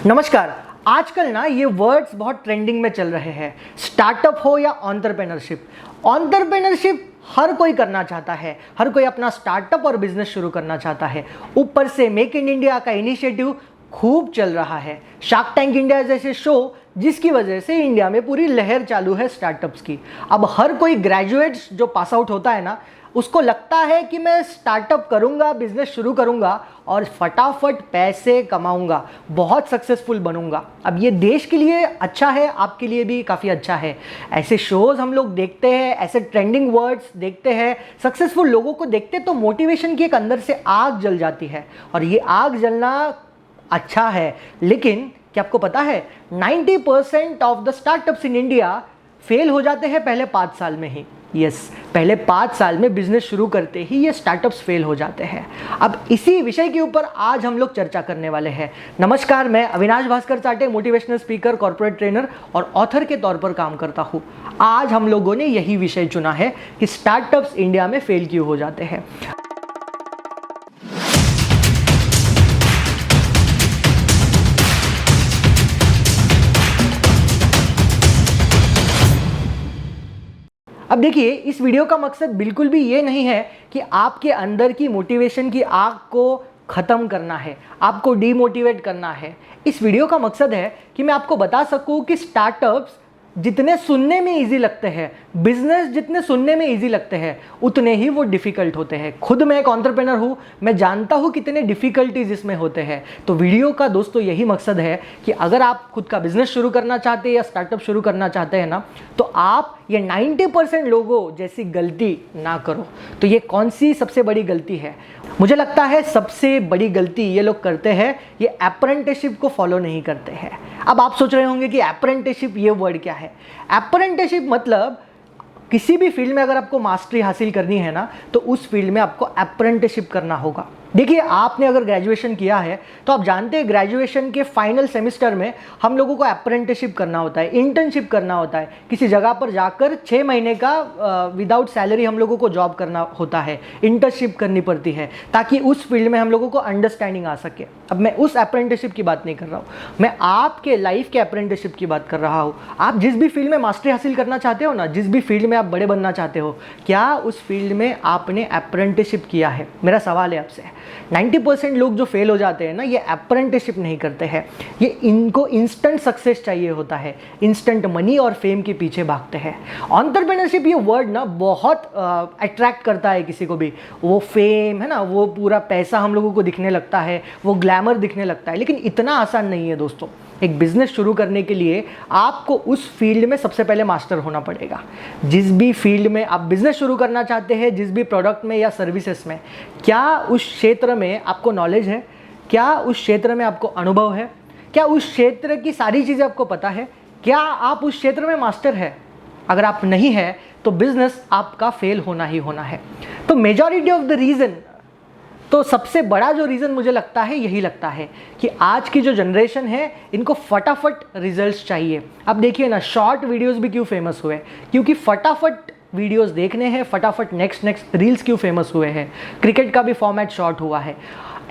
नमस्कार। आजकल ना ये वर्ड्स बहुत ट्रेंडिंग में चल रहे हैं, स्टार्टअप हो या एंटरप्रेन्योरशिप। एंटरप्रेन्योरशिप हर कोई करना चाहता है, हर कोई अपना स्टार्टअप और बिजनेस शुरू करना चाहता है। ऊपर से मेक इन इंडिया का इनिशिएटिव खूब चल रहा है, शार्क टैंक इंडिया जैसे शो जिसकी वजह से इंडिया में पूरी लहर चालू है स्टार्टअप्स की। अब हर कोई ग्रेजुएट्स जो पास आउट होता है ना, उसको लगता है कि मैं स्टार्टअप करूंगा, बिजनेस शुरू करूंगा और फटाफट पैसे कमाऊंगा, बहुत सक्सेसफुल बनूंगा। अब ये देश के लिए अच्छा है, आपके लिए भी काफ़ी अच्छा है। ऐसे शोज हम लोग देखते हैं, ऐसे ट्रेंडिंग वर्ड्स देखते हैं, सक्सेसफुल लोगों को देखते तो मोटिवेशन की एक अंदर से आग जल जाती है। और ये आग जलना अच्छा है, लेकिन क्या आपको पता है 90% of the startups in India fail हो जाते हैं पहले 5 साल में ही। पहले 5 साल में बिजनेस शुरू करते ही ये स्टार्टअप्स फेल हो जाते हैं। अब इसी विषय के ऊपर आज हम लोग चर्चा करने वाले हैं। नमस्कार, मैं अविनाश भास्कर चाटे, मोटिवेशनल स्पीकर, कॉर्पोरेट ट्रेनर और ऑथर के तौर पर काम करता हूँ। आज हम लोगों ने यही विषय चुना है कि स्टार्टअप्स इंडिया में फेल क्यों हो जाते हैं। अब देखिए, इस वीडियो का मकसद बिल्कुल भी ये नहीं है कि आपके अंदर की मोटिवेशन की आग को ख़त्म करना है, आपको डीमोटिवेट करना है। इस वीडियो का मकसद है कि मैं आपको बता सकूं कि स्टार्टअप्स जितने सुनने में इजी लगते हैं, बिजनेस जितने सुनने में इजी लगते हैं, उतने ही वो डिफ़िकल्ट होते हैं। खुद मैं एक एंटरप्रेन्योर हूँ, मैं जानता हूँ कितने डिफ़िकल्टीज इसमें होते हैं। तो वीडियो का दोस्तों यही मकसद है कि अगर आप खुद का बिजनेस शुरू करना चाहते हैं या स्टार्टअप शुरू करना चाहते हैं ना, तो आप ये 90% लोगों जैसी गलती ना करो। तो ये कौन सी सबसे बड़ी गलती है? मुझे लगता है सबसे बड़ी गलती ये लोग करते हैं, ये अप्रेंटिसशिप को फॉलो नहीं करते हैं। अब आप सोच रहे होंगे कि अप्रेंटिसशिप ये वर्ड क्या है? अप्रेंटिसशिप मतलब किसी भी फील्ड में अगर आपको मास्टरी हासिल करनी है ना, तो उस फील्ड में आपको अप्रेंटिसशिप करना होगा। देखिए, आपने अगर ग्रेजुएशन किया है तो आप जानते हैं ग्रेजुएशन के फाइनल सेमेस्टर में हम लोगों को अप्रेंटिसशिप करना होता है, इंटर्नशिप करना होता है। किसी जगह पर जाकर 6 महीने का विदाउट सैलरी हम लोगों को जॉब करना होता है, इंटर्नशिप करनी पड़ती है, ताकि उस फील्ड में हम लोगों को अंडरस्टैंडिंग आ सके। अब मैं उस अप्रेंटिसशिप की बात नहीं कर रहा हूँ, मैं आपके लाइफ के अप्रेंटिसशिप की बात कर रहा हूँ। आप जिस भी फील्ड में मास्टरी हासिल करना चाहते हो ना, जिस भी फील्ड में आप बड़े बनना चाहते हो, क्या उस फील्ड में आपने अप्रेंटिसशिप किया है? मेरा सवाल है आपसे। 90% लोग जो फेल हो जाते हैं ना, ये अप्रेंटिसशिप नहीं करते हैं। ये इनको इंस्टेंट सक्सेस चाहिए होता है, इंस्टेंट मनी और फेम के पीछे भागते हैं। एंटरप्रेन्योरशिप ये वर्ड ना बहुत अट्रैक्ट करता है किसी को भी। वो फेम है ना, वो पूरा पैसा हम लोगों को दिखने लगता है, वो ग्लैमर दिखने लगता है, लेकिन इतना आसान नहीं है दोस्तों। एक बिजनेस शुरू करने के लिए आपको उस फील्ड में सबसे पहले मास्टर होना पड़ेगा। जिस भी फील्ड में आप बिजनेस शुरू करना चाहते हैं, जिस भी प्रोडक्ट में या सर्विसेज में, क्या उस क्षेत्र में आपको नॉलेज है? क्या उस क्षेत्र में आपको अनुभव है? क्या उस क्षेत्र की सारी चीज़ें आपको पता है? क्या आप उस क्षेत्र में मास्टर है? अगर आप नहीं है तो बिजनेस आपका फेल होना ही होना है। तो मेजॉरिटी ऑफ द रीज़न, तो सबसे बड़ा जो रीज़न मुझे लगता है यही लगता है कि आज की जो जनरेशन है, इनको फटाफट रिजल्ट्स चाहिए। अब देखिए ना, शॉर्ट वीडियोस भी क्यों फेमस हुए? क्योंकि फटाफट वीडियोस देखने हैं, फटाफट नेक्स्ट रील्स क्यों फेमस हुए हैं? क्रिकेट का भी फॉर्मेट शॉर्ट हुआ है।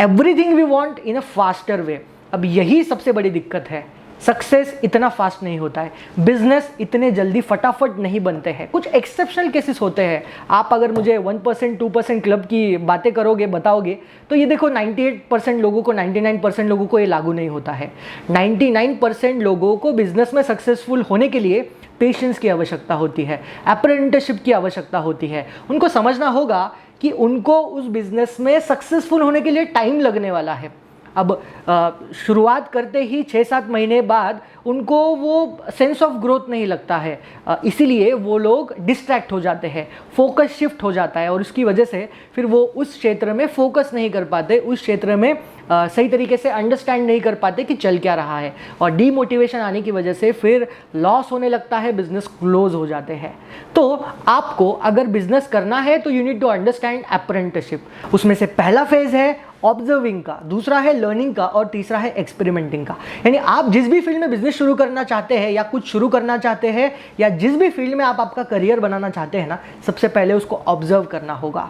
Everything we want in a faster way. अब यही सबसे बड़ी दिक्कत है। सक्सेस इतना फास्ट नहीं होता है, बिजनेस इतने जल्दी फटाफट नहीं बनते हैं। कुछ एक्सेप्शनल केसेस होते हैं। आप अगर मुझे 1% 2% क्लब की बातें करोगे, बताओगे, तो ये देखो 98% लोगों को, 99% लोगों को ये लागू नहीं होता है। 99% लोगों को बिजनेस में सक्सेसफुल होने के लिए पेशेंस की आवश्यकता होती है, अप्रेंटिसशिप की आवश्यकता होती है। उनको समझना होगा कि उनको उस बिजनेस में सक्सेसफुल होने के लिए टाइम लगने वाला है। अब शुरुआत करते ही 6-7 महीने बाद उनको वो सेंस ऑफ ग्रोथ नहीं लगता है, इसीलिए वो लोग डिस्ट्रैक्ट हो जाते हैं, फोकस शिफ्ट हो जाता है और उसकी वजह से फिर वो उस क्षेत्र में फोकस नहीं कर पाते, उस क्षेत्र में सही तरीके से अंडरस्टैंड नहीं कर पाते कि चल क्या रहा है, और डीमोटिवेशन आने की वजह से फिर लॉस होने लगता है, बिजनेस क्लोज हो जाते हैं। तो आपको अगर बिजनेस करना है तो you need to understand apprenticeship. उसमें से पहला फेज है ऑब्जर्विंग का, दूसरा है लर्निंग का और तीसरा है एक्सपेरिमेंटिंग का। यानी आप जिस भी फील्ड में बिजनेस शुरू करना चाहते हैं या कुछ शुरू करना चाहते हैं या जिस भी फील्ड में आप आपका करियर बनाना चाहते हैं ना, सबसे पहले उसको ऑब्जर्व करना होगा।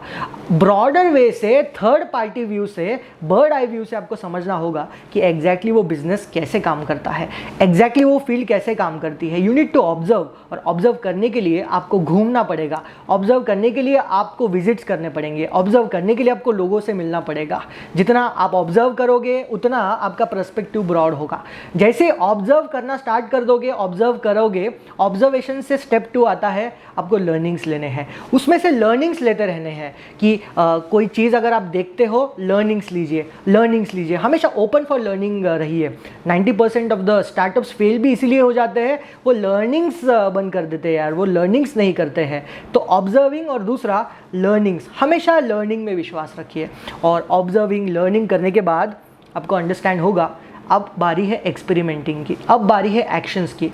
ब्रॉडर वे से, थर्ड पार्टी व्यू से, बर्ड आई व्यू से आपको समझना होगा कि एग्जैक्टली वो बिजनेस कैसे काम करता है, एग्जैक्टली वो फील्ड कैसे काम करती है। यू नीड टू ऑब्जर्व, और ऑब्जर्व करने के लिए आपको घूमना पड़ेगा, ऑब्जर्व करने के लिए आपको विजिट्स करने पड़ेंगे, ऑब्जर्व करने के लिए आपको लोगों से मिलना पड़ेगा। जितना आप ऑब्जर्व करोगे उतना आपका पर्सपेक्टिव ब्रॉड होगा। जैसे ऑब्जर्व करना स्टार्ट कर दोगे, ऑब्जर्व करोगे, ऑब्जर्वेशन से स्टेप 2 आता है, आपको लर्निंग्स लेने हैं। उसमें से लर्निंग्स लेते रहने हैं कि कोई चीज़ अगर आप देखते हो, लर्निंग्स लीजिए, लर्निंग्स लीजिए, हमेशा ओपन फॉर लर्निंग रहिए। 90% ऑफ द स्टार्टअप्स फेल भी इसीलिए हो जाते हैं, वो लर्निंग्स बंद कर देते हैं यार, वो लर्निंग्स नहीं करते हैं। तो ऑब्जर्विंग और दूसरा लर्निंग्स, हमेशा लर्निंग में विश्वास रखिए। और ऑब्जर्विंग लर्निंग करने के बाद आपको अंडरस्टैंड होगा, अब बारी है एक्सपेरिमेंटिंग की, अब बारी है एक्शंस की।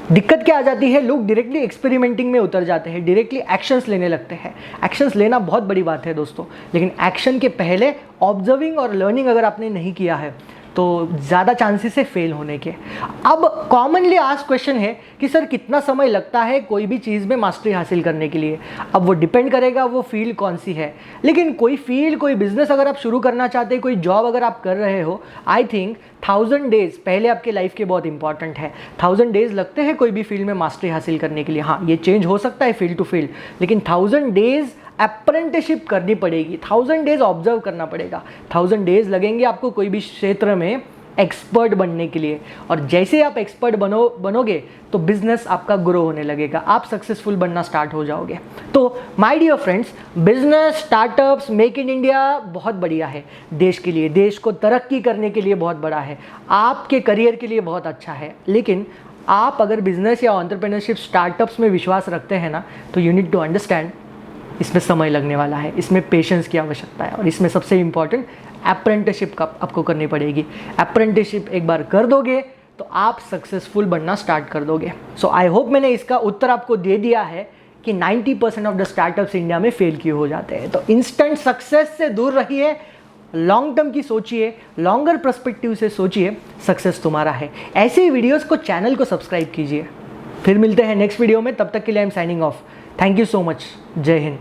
दिक्कत क्या आ जाती है, लोग डायरेक्टली एक्सपेरिमेंटिंग में उतर जाते हैं, डायरेक्टली एक्शंस लेने लगते हैं। एक्शंस लेना बहुत बड़ी बात है दोस्तों, लेकिन एक्शन के पहले ऑब्जर्विंग और लर्निंग अगर आपने नहीं किया है तो ज़्यादा चांसेस है फेल होने के। अब कॉमनली आस्क्ड क्वेश्चन है कि सर कितना समय लगता है कोई भी चीज़ में मास्टरी हासिल करने के लिए। अब वो डिपेंड करेगा वो फील्ड कौन सी है, लेकिन कोई फील्ड, कोई बिजनेस अगर आप शुरू करना चाहते हैं, कोई जॉब अगर आप कर रहे हो, आई थिंक 1000 डेज पहले आपके लाइफ के बहुत इंपॉर्टेंट है। 1000 डेज लगते हैं कोई भी फील्ड में मास्टरी हासिल करने के लिए। हाँ, ये चेंज हो सकता है फील्ड टू फील्ड, लेकिन 1000 डेज अप्रेंटिसशिप करनी पड़ेगी, 1000 डेज ऑब्जर्व करना पड़ेगा, 1000 डेज लगेंगे आपको कोई भी क्षेत्र में एक्सपर्ट बनने के लिए। और जैसे आप एक्सपर्ट बनोगे तो बिजनेस आपका ग्रो होने लगेगा, आप सक्सेसफुल बनना स्टार्ट हो जाओगे। तो my dear friends, business, startups, make in India बहुत बढ़िया है देश के लिए, देश को तरक्की करने के लिए बहुत बड़ा है, आपके करियर के लिए बहुत अच्छा है। लेकिन आप अगर बिजनेस या एंटरप्रेन्योरशिप, स्टार्टअप्स में विश्वास रखते हैं ना, तो यू नीड टू अंडरस्टैंड इसमें समय लगने वाला है, इसमें पेशेंस की आवश्यकता है, और इसमें सबसे इम्पॉर्टेंट अप्रेंटिसशिप का आपको करनी पड़ेगी। अप्रेंटिसशिप एक बार कर दोगे तो आप सक्सेसफुल बनना स्टार्ट कर दोगे। सो आई होप मैंने इसका उत्तर आपको दे दिया है कि 90% ऑफ द स्टार्टअप्स इंडिया में फेल क्यों हो जाते हैं। तो इंस्टेंट सक्सेस से दूर रहिए, लॉन्ग टर्म की सोचिए, लॉन्गर पर्सपेक्टिव से सोचिए, सक्सेस तुम्हारा है। ऐसे ही वीडियोस को, चैनल को सब्सक्राइब कीजिए। फिर मिलते हैं नेक्स्ट वीडियो में, तब तक के लिए I am signing off. Thank you so much. जय हिंद।